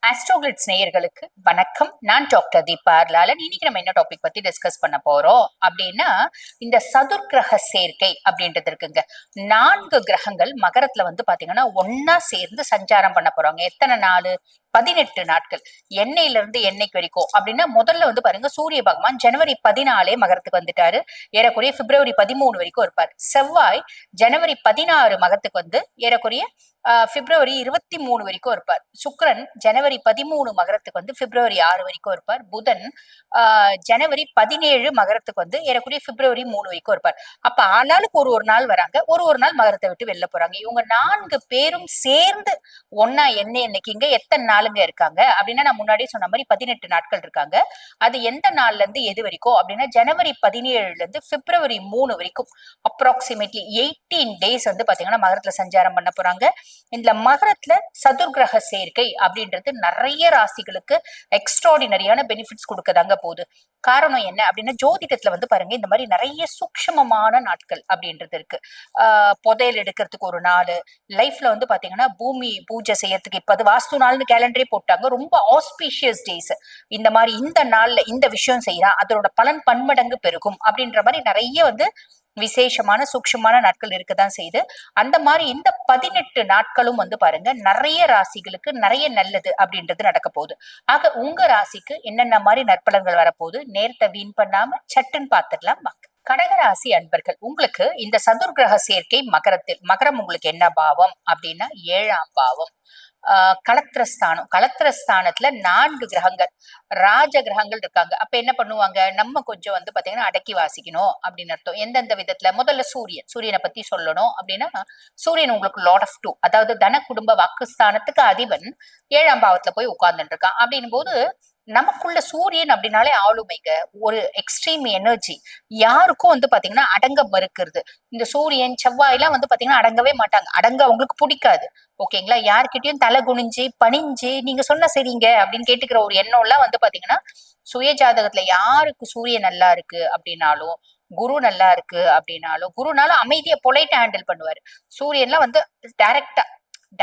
ஆஸ்ட்ரோகிளிட்ஸ் நேயர்களுக்கு வணக்கம். நான் டாக்டர் தீபா லாலன். இன்னைக்கு நம்ம என்ன டாபிக் பத்தி டிஸ்கஸ் பண்ண போறோம் அப்படின்னா, இந்த சதுர்கிரக சேர்க்கை அப்படின்றது இருக்குங்க. 4 கிரகங்கள் மகரத்துல வந்து பாத்தீங்கன்னா ஒன்னா சேர்ந்து சஞ்சாரம் பண்ண போறாங்க. எத்தனை நாள்? 18 நாட்கள். எண்ணெயில இருந்து எண்ணெய்க்கு வரைக்கும் அப்படின்னா, முதல்ல வந்து பாருங்க, சூரிய பகவான் ஜனவரி 14 மகரத்துக்கு வந்துட்டாரு. ஏறக்குறைய பிப்ரவரி 13 வரைக்கும் இருப்பார். செவ்வாய் ஜனவரி 16 மகத்துக்கு வந்து ஏறக்குறைய பிப்ரவரி 23 வரைக்கும் இருப்பார். சுக்கிரன் ஜனவரி 13 மகரத்துக்கு வந்து பிப்ரவரி 6 வரைக்கும் இருப்பார். புதன் ஜனவரி 17 மகரத்துக்கு வந்து ஏறக்குறைய பிப்ரவரி 3 வரைக்கும் இருப்பார். அப்ப ஆளாளுக்கு ஒரு ஒரு நாள் வராங்க, ஒரு ஒரு நாள் மகரத்தை விட்டு வெளில போறாங்க. இவங்க 4 பேரும் சேர்ந்து ஒன்னா என்னைக்கு இங்க எத்தனை நாளுங்க இருக்காங்க அப்படின்னா, நான் முன்னாடியே சொன்ன மாதிரி 18 நாட்கள் இருக்காங்க. அது எந்த நாள்ல இருந்து எது வரைக்கும் அப்படின்னா, ஜனவரி 17 இருந்து பிப்ரவரி 3 வரைக்கும் அப்ராக்சிமேட்லி 18 டேஸ் வந்து பாத்தீங்கன்னா மகரத்துல சஞ்சாரம் பண்ண போறாங்க. இந்த மகரத்துல சதுர்கிரக சேர்க்கை அப்படின்றது நிறைய ராசிகளுக்கு எக்ஸ்ட்ராடினரியான பெனிஃபிட்ஸ் கொடுக்கதாங்க போகுது. காரணம் என்ன அப்படின்னா, ஜோதிடத்துல வந்து பாருங்க, இந்த மாதிரி நிறைய சூக்ஷ்மமான நாட்கள் அப்படின்றது இருக்கு. புதையல் எடுக்கிறதுக்கு ஒரு நாள், லைஃப்ல வந்து பாத்தீங்கன்னா பூமி பூஜை செய்யறதுக்கு இப்ப அது வாஸ்து நாள்னு கேலண்டரே போட்டாங்க. ரொம்ப ஆஸ்பீஷியஸ் டேஸ். இந்த மாதிரி இந்த நாள்ல இந்த விஷயம் செய்யறா, அதோட பலன் பன்மடங்கு பெருகும் அப்படின்ற மாதிரி நிறைய வந்து விசேஷமான சூக்ஷ்மமான நாட்கள் இருக்கதான் செய்யுது. அந்த மாதிரி இந்த 18 நாட்களும் வந்து பாருங்க, நிறைய ராசிகளுக்கு நிறைய நல்லது அப்படின்றது நடக்க போகுது. ஆக உங்க ராசிக்கு என்னென்ன மாதிரி நற்பலன்கள் வரப்போகுது, நேரத்தை வீண் பண்ணாம சட்டுன்னு பாத்துடலாம் வாங்க. கடகராசி அன்பர்கள், உங்களுக்கு இந்த சதுர்கிரக சேர்க்கை மகரத்தில், மகரம் உங்களுக்கு என்ன பாவம் அப்படின்னா 7ஆம் பாவம். களத்திரஸ்தானத்துல 4 கிரகங்கள், ராஜ கிரகங்கள் இருக்காங்க. அப்ப என்ன பண்ணுவாங்க, நம்ம கொஞ்சம் வந்து பாத்தீங்கன்னா அடக்கி வாசிக்கணும் அப்படின்னு அர்த்தம். எந்தெந்த விதத்துல? முதல்ல சூரியனை பத்தி சொல்லணும் அப்படின்னா, சூரியன் உங்களுக்கு லார்ட் ஆஃப் டூ, அதாவது தன குடும்ப வாக்குஸ்தானத்துக்கு அதிபன் 7ஆம் பாவத்துல போய் உட்கார்ந்துட்டு இருக்கான். அப்படின்னும் போது நமக்குள்ள சூரியன் அப்படின்னாலே ஆளுமைங்க, ஒரு எக்ஸ்ட்ரீம் எனர்ஜி. யாருக்கும் வந்து பாத்தீங்கன்னா அடங்க மறுக்கிறது. இந்த சூரியன் செவ்வாய் எல்லாம் வந்து பாத்தீங்கன்னா அடங்கவே மாட்டாங்க, அடங்க அவங்களுக்கு பிடிக்காது. ஓகேங்களா? யார்கிட்டயும் தலை குனிஞ்சு பணிஞ்சு நீங்க சொன்ன சரிங்க அப்படின்னு கேட்டுக்கிற ஒரு எண்ணம் எல்லாம் வந்து பாத்தீங்கன்னா, சுய ஜாதகத்துல யாருக்கு சூரியன் நல்லா இருக்கு அப்படின்னாலும், குரு நல்லா இருக்கு அப்படின்னாலும், குருனாலும் அமைதியை பொலைட்டா ஹேண்டில் பண்ணுவாரு. சூரியன்லாம் வந்து டைரக்டா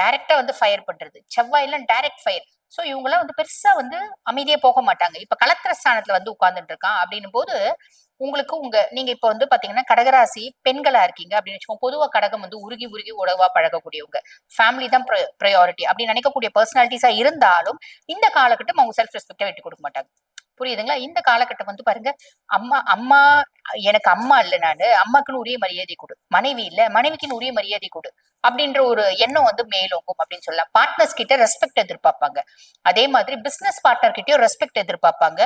டைரக்டா வந்து ஃபயர் பண்றது, செவ்வாய் எல்லாம் டைரக்ட் ஃபயர். சோ இவங்க எல்லாம் வந்து பெருசா வந்து அமைதியே போக மாட்டாங்க. இப்ப கலத்திர ஸ்தானத்துல வந்து உட்கார்ந்துட்டு இருக்கான் அப்படின்னும் போது, உங்களுக்கு நீங்க இப்ப வந்து பாத்தீங்கன்னா கடகராசி பெண்களா இருக்கீங்க அப்படின்னு வச்சுக்கோங்க. பொதுவா கடகம் வந்து உருகி உருகி உறவா பழகக்கூடியவங்க, ஃபேமிலி தான் ப்ரையாரிட்டி அப்படின்னு நினைக்கக்கூடிய பர்சனாலிட்டிஸா இருந்தாலும், இந்த காலகட்டம் அவங்க செல்ஃப் ரெஸ்பெக்டா விட்டு கொடுக்க மாட்டாங்க. புரியுதுங்களா? இந்த காலகட்டம் வந்து பாருங்க, அம்மா அம்மா எனக்கு அம்மா இல்ல, நானு அம்மாக்குன்னு உரிய மரியாதை கொடு, மனைவி இல்ல மனைவிக்குன்னு உரிய மரியாதை கொடு அப்படின்ற ஒரு எண்ணம் வந்து மேலோங்கும் அப்படின்னு சொல்லலாம். பார்ட்னர்ஸ் கிட்ட ரெஸ்பெக்ட் எதிர்பார்ப்பாங்க. அதே மாதிரி பிசினஸ் பார்ட்னர் கிட்டயும் ரெஸ்பெக்ட் எதிர்பார்ப்பாங்க,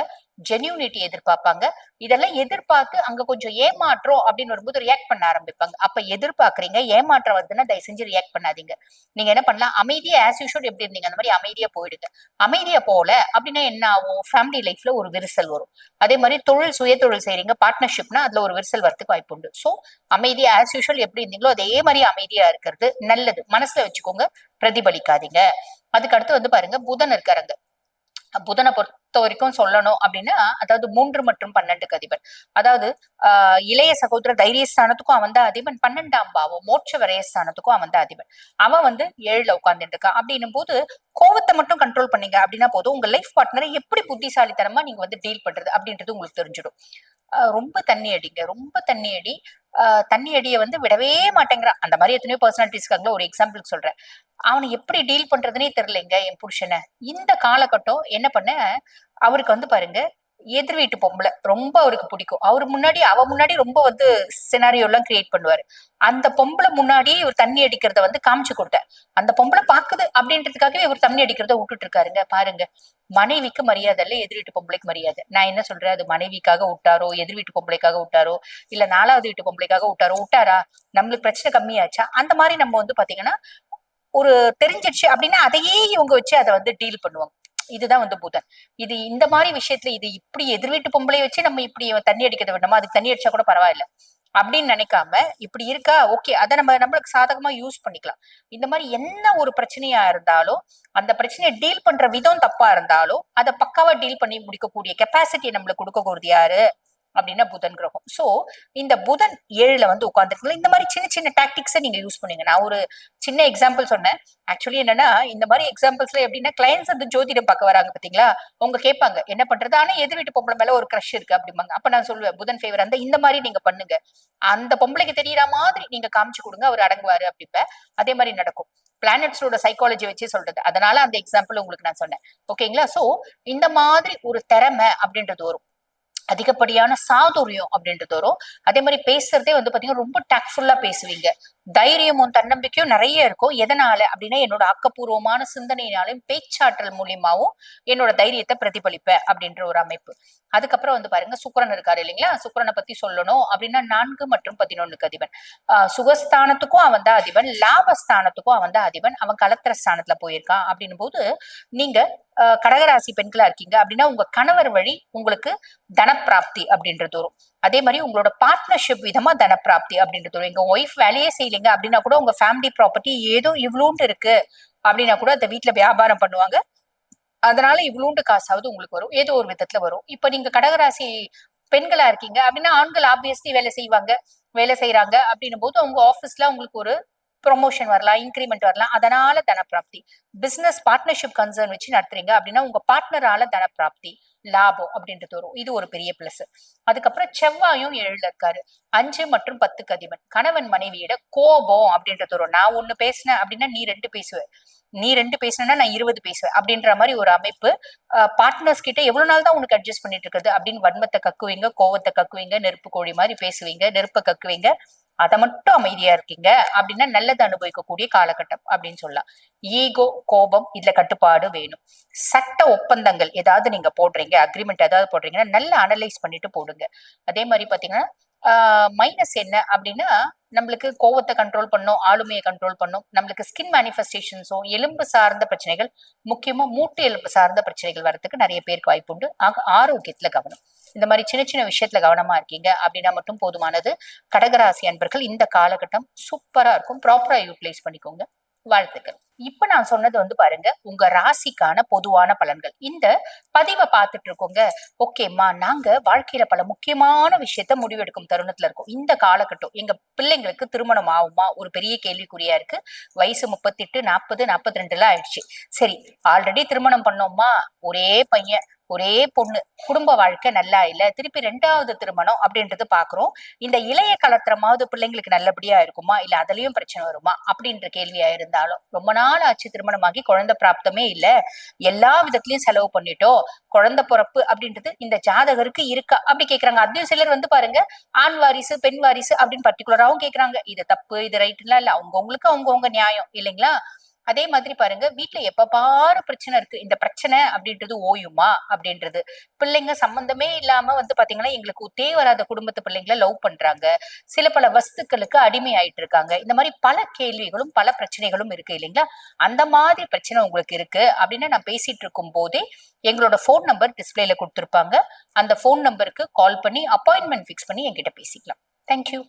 ஜென்யூனிட்டி எதிர்பார்ப்பாங்க. இதெல்லாம் எதிர்பார்த்து அங்க கொஞ்சம் ஏமாற்றம் அப்படின்னு வரும்போது ரியாக்ட் பண்ண ஆரம்பிப்பாங்க. அப்ப எதிர்பார்க்கறீங்க, ஏமாற்றம் வருதுன்னா தயவு செஞ்சு ரியாக்ட் பண்ணாதீங்க. நீங்க என்ன பண்ணலாம், அமைதியா ஆஸ் யூஷுவல் எப்படி இருந்தீங்க அந்த மாதிரி அமைதியா போயிடுங்க. அமைதியா போல அப்படின்னா என்ன ஆகும், ஃபேமிலி லைஃப்ல ஒரு விரிசல் வரும். அதே மாதிரி சுய தொழில் செய்றீங்க, பார்ட்னர்ஷிப்னா அதுல ஒரு விரிசல் வரதுக்கு வாய்ப்பு உண்டு. சோ அமைதியா ஆஸ் யூஷுவல் எப்படி இருந்தீங்களோ அதே மாதிரி அமைதியா இருக்கிறது நல்லது. மனசுல வச்சுக்கோங்க, பிரதிபலிக்காதீங்க. அதுக்கு அடுத்து வந்து பாருங்க, புதன் இருக்காருங்க. புதனை பொறுத்த வரைக்கும் சொல்லணும் அப்படின்னா, அதாவது 3 மற்றும் 12க்கு அதிபன். அதாவது இளைய சகோதர தைரியஸ்தானத்துக்கும் அவன் தான் அதிபன், 12ஆம் பாவம் மோட்ச விரயஸ்தானத்துக்கும் அவன் தான் அதிபன். அவன் வந்து 7ல உட்கார்ந்துட்டு இருக்கான். அப்படின்னும் போது கோவத்தை மட்டும் கண்ட்ரோல் பண்ணீங்க அப்படின்னா போதும், உங்க லைஃப் பார்ட்னரை எப்படி புத்திசாலித்தனமா நீங்க வந்து டீல் பண்றது அப்படின்றது உங்களுக்கு தெரிஞ்சிடும். ரொம்ப தண்ணி அடிங்க, ரொம்ப தண்ணி அடி. தண்ணி அடியை வந்து விடவே மாட்டேங்கிறான். அந்த மாதிரி எத்தனையோ பர்சனாலிட்டிஸ் இருக்காங்களா. ஒரு எக்ஸாம்பிளுக்கு சொல்றேன், அவனை எப்படி டீல் பண்றதுனே தெரியலைங்க என் புருஷனை. இந்த காலகட்டம் என்ன பண்ண, அவருக்கு வந்து பாருங்க, எதிர் வீட்டு பொம்பளை ரொம்ப அவருக்கு பிடிக்கும். அவ முன்னாடி ரொம்ப வந்து சினாரியோ எல்லாம் கிரியேட் பண்ணுவாரு. அந்த பொம்பளை முன்னாடியே இவர் தண்ணி அடிக்கிறத வந்து காமிச்சு கொடுத்தார். அந்த பொம்பளை பாக்குது அப்படின்றதுக்காகவே இவர் தண்ணி அடிக்கிறத விட்டுட்டு இருக்காருங்க. பாருங்க, மனைவிக்கு மரியாதை இல்ல, எதிர் வீட்டு பொம்பளைக்கு மரியாதை. நான் என்ன சொல்றேன், அது மனைவிக்காக விட்டாரோ, எதிர் வீட்டு பொம்பளைக்காக விட்டாரோ, இல்ல 4வது வீட்டு பொம்பளைக்காக விட்டாரா, நம்மளுக்கு பிரச்சனை கம்மியாச்சா? அந்த மாதிரி நம்ம வந்து பாத்தீங்கன்னா ஒரு தெரிஞ்சிடுச்சு அப்படின்னா அதையே இவங்க வச்சு அதை வந்து டீல் பண்ணுவாங்க. இதுதான் வந்து புதன். இது இந்த மாதிரி விஷயத்துல இது இப்படி எதிர் வீட்டு பொம்பளை வச்சு நம்ம இப்படி தண்ணி அடிக்கிறத விடணுமா, அதுக்கு தண்ணி அடிச்சா கூட பரவாயில்ல அப்படின்னு நினைக்காம, இப்படி இருக்கா ஓகே, அதை நம்மளுக்கு சாதகமா யூஸ் பண்ணிக்கலாம். இந்த மாதிரி என்ன ஒரு பிரச்சனையா இருந்தாலும், அந்த பிரச்சனையை டீல் பண்ற விதம் தப்பா இருந்தாலும் அதை பக்காவா டீல் பண்ணி முடிக்கக்கூடிய கெப்பாசிட்டி நம்மளுக்கு கொடுக்க கூடியது யாரு? அப்படின்னா புதன் கிரகம். சோ இந்த புதன் 7ல வந்து உட்கார்ந்துருக்கீங்க. இந்த மாதிரி சின்ன சின்ன டாக்டிக்ஸை நீங்க யூஸ் பண்ணுங்க. நான் ஒரு சின்ன எக்ஸாம்பிள் சொன்னேன். ஆக்சுவலி என்னன்னா இந்த மாதிரி எக்ஸாம்பிள்ஸ்ல எப்படின்னா கிளைண்ட்ஸ் வந்து ஜோதிடம் பார்க்க வராங்க பாத்தீங்களா, அவங்க கேட்பாங்க என்ன பண்றது, ஆனா எதிர் வீட்டு பொம்பளை மேல ஒரு கிரஷ் இருக்கு அப்படிம்பாங்க. அப்ப நான் சொல்லுவேன் புதன் ஃபேவர் அந்த இந்த மாதிரி நீங்க பண்ணுங்க, அந்த பொம்பளைக்கு தெரியற மாதிரி நீங்க காமிச்சு கொடுங்க, அவர் அடங்குவாரு அப்படிப்ப. அதே மாதிரி நடக்கும். பிளானட்ஸோட சைக்காலஜி வச்சு சொல்றது, அதனால அந்த எக்ஸாம்பிள் உங்களுக்கு நான் சொன்னேன். ஓகேங்களா? சோ இந்த மாதிரி ஒரு திறமை அப்படின்றது வரும், அதிகப்படியான சாதுரியம் அப்படின்றது வரும். அதே மாதிரி பேசுறதே வந்து பாத்தீங்கன்னா ரொம்ப டாக்ட்ஃபுல்லா பேசுவீங்க. தைரியமும் தன்னம்பிக்கையும் நிறைய இருக்கும். எதனால அப்படின்னா என்னோட ஆக்கப்பூர்வமான சிந்தனையினாலும் பேச்சாற்றல் மூலியமாவும் என்னோட தைரியத்தை பிரதிபலிப்பேன் அப்படின்ற ஒரு அமைப்பு. அதுக்கப்புறம் வந்து பாருங்க சுக்கிரன் இருக்காரு இல்லைங்களா, சுக்கிரனை பத்தி சொல்லணும் அப்படின்னா 4 மற்றும் 11க்கு அதிபன். சுகஸ்தானத்துக்கும் அவன் தான் அதிபன், லாபஸ்தானத்துக்கும் அவன் தான் அதிபன். அவன் கலத்திர ஸ்தானத்துல போயிருக்கான் அப்படின்னும் போது நீங்க கடகராசி பெண்களா இருக்கீங்க அப்படின்னா உங்க கணவர் வழி உங்களுக்கு தனப்பிராப்தி அப்படின்றது வரும். அதே மாதிரி உங்களோட பார்ட்னர்ஷிப் விதமா தனப்பிராப்தி அப்படின்றது வரும். எங்க ஒய்ஃப் வேலையே செய்யலைங்க அப்படின்னா கூட உங்க ஃபேமிலி ப்ராப்பர்ட்டி ஏதோ இவ்வளோண்டு இருக்கு அப்படின்னா கூட அந்த வீட்டுல வியாபாரம் பண்ணுவாங்க, அதனால இவ்வளோண்டு காசாவது உங்களுக்கு வரும், ஏதோ ஒரு விதத்துல வரும். இப்ப நீங்க கடகராசி பெண்களா இருக்கீங்க அப்படின்னா ஆண்கள் ஆப்வியஸ்லி வேலை செய்வாங்க, வேலை செய்யறாங்க அப்படின்னும் போது உங்க ஆபீஸ்ல உங்களுக்கு ஒரு ப்ரொமோஷன் வரலாம், இன்கிரிமெண்ட் வரலாம், அதனால தனப்பிராப்தி. பிசினஸ் பார்ட்னர்ஷிப் கன்சர்ன் வச்சு நடத்துறீங்க அப்படின்னா உங்க பார்ட்னரால தனப்பிராப்தி, லாபம் அப்படின்றது வரும். இது ஒரு பெரிய பிளஸ். அதுக்கப்புறம் செவ்வாயும் 7ல இருக்காரு, 5 மற்றும் 10க்கு அதிபன். கணவன் மனைவியிட கோபம் அப்படின்றது வரும். நான் ஒண்ணு பேசினேன் அப்படின்னா நீ 2 பேசுவ, நீ 2 பேசினா நான் 20 பேசுவேன் அப்படின்ற மாதிரி ஒரு அமைப்பு. பார்ட்னர்ஸ் கிட்ட எவ்வளவு நாள் தான் உனக்கு அட்ஜஸ்ட் பண்ணிட்டு இருக்குது அப்படின்னு வன்மத்தை கக்குவீங்க, கோவத்தை கக்குவீங்க, நெருப்பு கோழி மாதிரி பேசுவீங்க, நெருப்பை கக்குவீங்க. அதை மட்டும் அமைதியா இருக்கீங்க அப்படின்னா நல்லது அனுபவிக்கக்கூடிய காலகட்டம் அப்படின்னு சொல்லலாம். ஈகோ, கோபம், இதுல கட்டுப்பாடு வேணும். சட்ட ஒப்பந்தங்கள் ஏதாவது நீங்க போடுறீங்க, அக்ரிமெண்ட் ஏதாவது போடுறீங்கன்னா நல்லா அனலைஸ் பண்ணிட்டு போடுங்க. அதே மாதிரி பாத்தீங்கன்னா மைனஸ் என்ன அப்படின்னா நம்மளுக்கு கோவத்தை கண்ட்ரோல் பண்ணும், ஆளுமையை கண்ட்ரோல் பண்ணும், நம்மளுக்கு ஸ்கின் மேனிஃபெஸ்டேஷன்ஸும் எலும்பு சார்ந்த பிரச்சனைகள், முக்கியமா மூட்டு எலும்பு சார்ந்த பிரச்சனைகள் வரதுக்கு நிறைய பேருக்கு வாய்ப்பு உண்டு. ஆரோக்கியத்துல கவனம். இந்த மாதிரி சின்ன சின்ன விஷயத்துல கவனமா இருக்கீங்க அப்படின்னா மட்டும் போதுமானது. கடகராசி அன்பர்கள் இந்த காலகட்டம் சூப்பரா இருக்கும், ப்ராப்பரா யூட்டிலைஸ் பண்ணிக்கோங்க. வாழ்த்துக்கள். இப்ப நான் சொன்னது வந்து பாருங்க உங்க ராசிக்கான பொதுவான பலன்கள். இந்த பதிவை பார்த்துட்டு இருக்கோங்க, ஓகேம்மா நாங்க வாழ்க்கையில பல முக்கியமான விஷயத்த முடிவெடுக்கும் தருணத்துல இருக்கோம், இந்த காலகட்டம் எங்க பிள்ளைங்களுக்கு திருமணம் ஆகுமா ஒரு பெரிய கேள்விக்குறியா இருக்கு. வயசு 38, 40, 42 ஆயிடுச்சு. சரி, ஆல்ரெடி திருமணம் பண்ணோமா, ஒரே பையன் ஒரே பொண்ணு, குடும்ப வாழ்க்கை நல்லா இல்ல, திருப்பி 2வது திருமணம் அப்படின்றது பாக்குறோம். இந்த இளைய கலத்திரமாவது பிள்ளைங்களுக்கு நல்லபடியா இருக்குமா, இல்ல அதுலயும் பிரச்சனை வருமா அப்படின்ற கேள்வியா இருந்தாலும், ரொம்ப நாள் ஆச்சு திருமணமாகி குழந்தை பிராப்தமே இல்ல, எல்லா விதத்திலயும் செலவு பண்ணிட்டோம், குழந்தை பிறப்பு அப்படின்றது இந்த ஜாதகருக்கு இருக்கா அப்படி கேக்குறாங்க. அதையும் சிலர் வந்து பாருங்க ஆண் வாரிசு பெண் வாரிசு அப்படின்னு பர்டிகுலராவும் கேக்குறாங்க. இது தப்பு இது ரைட்லாம் இல்ல, அவங்கவுங்களுக்கு அவங்கவுங்க நியாயம் இல்லைங்களா. அதே மாதிரி பாருங்க வீட்டுல எப்ப பாரு பிரச்சனை இருக்கு, இந்த பிரச்சனை அப்படின்றது ஓயுமா அப்படின்றது. பிள்ளைங்க சம்பந்தமே இல்லாம வந்து பாத்தீங்கன்னா எங்களுக்கு ஒத்தே வராத குடும்பத்து பிள்ளைங்களை லவ் பண்றாங்க, சில பல வஸ்துக்களுக்கு அடிமை ஆயிட்டு இருக்காங்க. இந்த மாதிரி பல கேள்விகளும் பல பிரச்சனைகளும் இருக்கு இல்லைங்களா. அந்த மாதிரி பிரச்சனை உங்களுக்கு இருக்கு அப்படின்னா நான் பேசிட்டு இருக்கும் போதே எங்களோட போன் நம்பர் டிஸ்பிளேல கொடுத்திருப்பாங்க, அந்த போன் நம்பருக்கு கால் பண்ணி அப்பாயின்மெண்ட் பிக்ஸ் பண்ணி என்கிட்ட பேசிக்கலாம். தேங்க்யூ.